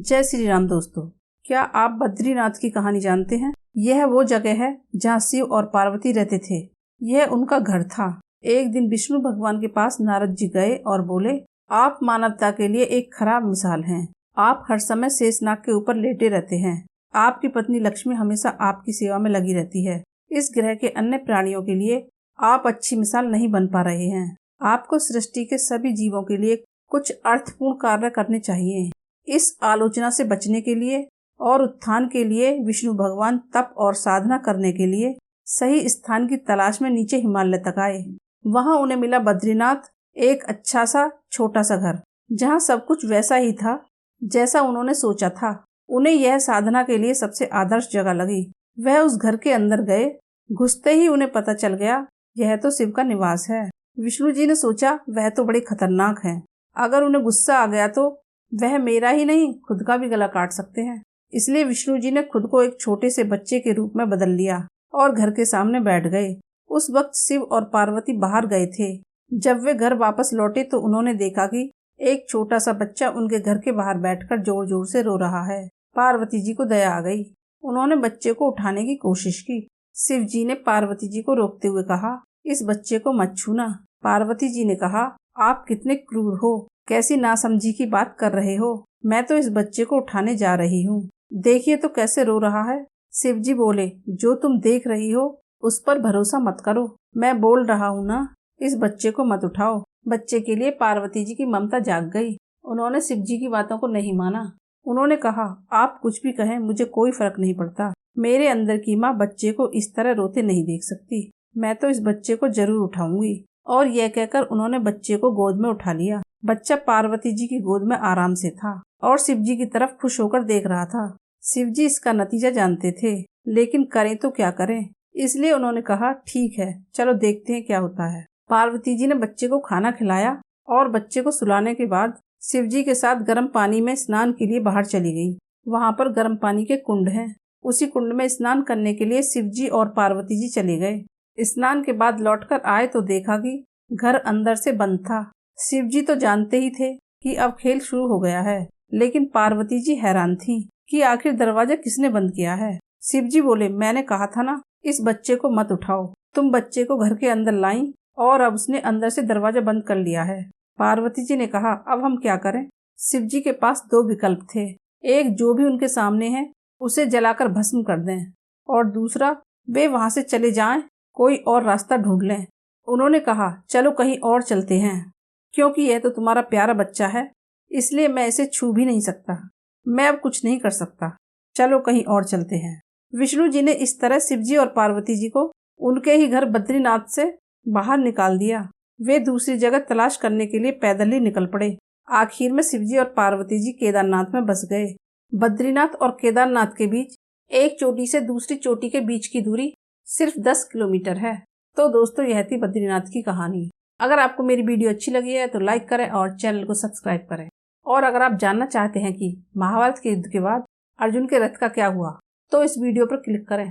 जय श्री राम दोस्तों, क्या आप बद्रीनाथ की कहानी जानते हैं? यह वो जगह है जहाँ शिव और पार्वती रहते थे। यह उनका घर था। एक दिन विष्णु भगवान के पास नारद जी गए और बोले, आप मानवता के लिए एक खराब मिसाल हैं। आप हर समय शेषनाग के ऊपर लेटे रहते हैं। आपकी पत्नी लक्ष्मी हमेशा आपकी सेवा में लगी रहती है। इस ग्रह के अन्य प्राणियों के लिए आप अच्छी मिसाल नहीं बन पा रहे हैं। आपको सृष्टि के सभी जीवों के लिए कुछ अर्थपूर्ण कार्य करने चाहिए। इस आलोचना से बचने के लिए और उत्थान के लिए विष्णु भगवान तप और साधना करने के लिए सही स्थान की तलाश में नीचे हिमालय तक आए। वहां उन्हें मिला बद्रीनाथ, एक अच्छा सा छोटा सा घर, जहां सब कुछ वैसा ही था जैसा उन्होंने सोचा था। उन्हें यह साधना के लिए सबसे आदर्श जगह लगी। वह उस घर के अंदर गए। घुसते ही उन्हें पता चल गया, यह तो शिव का निवास है। विष्णु जी ने सोचा, वह तो बड़े खतरनाक हैं। अगर उन्हें गुस्सा आ गया तो वह मेरा ही नहीं, खुद का भी गला काट सकते हैं। इसलिए विष्णु जी ने खुद को एक छोटे से बच्चे के रूप में बदल लिया और घर के सामने बैठ गए। उस वक्त शिव और पार्वती बाहर गए थे। जब वे घर वापस लौटे तो उन्होंने देखा कि एक छोटा सा बच्चा उनके घर के बाहर बैठकर जोर जोर से रो रहा है। पार्वती जी को दया आ गई। उन्होंने बच्चे को उठाने की कोशिश की। शिव जी ने पार्वती जी को रोकते हुए कहा, इस बच्चे को मत छूना। पार्वती जी ने कहा, आप कितने क्रूर हो, कैसी नासमझी की बात कर रहे हो। मैं तो इस बच्चे को उठाने जा रही हूँ। देखिए तो कैसे रो रहा है। शिव जी बोले, जो तुम देख रही हो उस पर भरोसा मत करो। मैं बोल रहा हूँ ना, इस बच्चे को मत उठाओ। बच्चे के लिए पार्वती जी की ममता जाग गई। उन्होंने शिव जी की बातों को नहीं माना। उन्होंने कहा, आप कुछ भी कहें, मुझे कोई फर्क नहीं पड़ता। मेरे अंदर की माँ बच्चे को इस तरह रोते नहीं देख सकती। मैं तो इस बच्चे को जरूर उठाऊंगी। और यह कहकर उन्होंने बच्चे को गोद में उठा लिया। बच्चा पार्वती जी की गोद में आराम से था और शिव जी की तरफ खुश होकर देख रहा था। शिव जी इसका नतीजा जानते थे, लेकिन करें तो क्या करें। इसलिए उन्होंने कहा, ठीक है, चलो देखते हैं क्या होता है। पार्वती जी ने बच्चे को खाना खिलाया और बच्चे को सुलाने के बाद शिव जी के साथ गर्म पानी में स्नान के लिए बाहर चली गई। वहाँ पर गर्म पानी के कुंड हैं। उसी कुंड में स्नान करने के लिए शिव जी और पार्वती जी चले गए। स्नान के बाद लौटकर आए तो देखा कि घर अंदर से बंद था। शिव जी तो जानते ही थे कि अब खेल शुरू हो गया है, लेकिन पार्वती जी हैरान थीं कि आखिर दरवाजा किसने बंद किया है। शिव जी बोले, मैंने कहा था ना, इस बच्चे को मत उठाओ। तुम बच्चे को घर के अंदर लाई और अब उसने अंदर से दरवाजा बंद कर लिया है। पार्वती जी ने कहा, अब हम क्या करें। शिव जी के पास दो विकल्प थे। एक, जो भी उनके सामने है उसे जलाकर भस्म कर दें, और दूसरा, वे वहां से चले जाएं, कोई और रास्ता ढूंढ लें। उन्होंने कहा, चलो कहीं और चलते हैं, क्योंकि यह तो तुम्हारा प्यारा बच्चा है, इसलिए मैं इसे छू भी नहीं सकता। मैं अब कुछ नहीं कर सकता। चलो कहीं और चलते हैं। विष्णु जी ने इस तरह शिवजी और पार्वती जी को उनके ही घर बद्रीनाथ से बाहर निकाल दिया। वे दूसरी जगह तलाश करने के लिए पैदल ही निकल पड़े। आखिर में शिवजी और पार्वती जी केदारनाथ में बस गए। बद्रीनाथ और केदारनाथ के बीच एक चोटी से दूसरी चोटी के बीच की दूरी सिर्फ 10 किलोमीटर है। तो दोस्तों, यह थी बद्रीनाथ की कहानी। अगर आपको मेरी वीडियो अच्छी लगी है तो लाइक करें और चैनल को सब्सक्राइब करें। और अगर आप जानना चाहते हैं कि महाभारत के युद्ध के बाद अर्जुन के रथ का क्या हुआ, तो इस वीडियो पर क्लिक करें।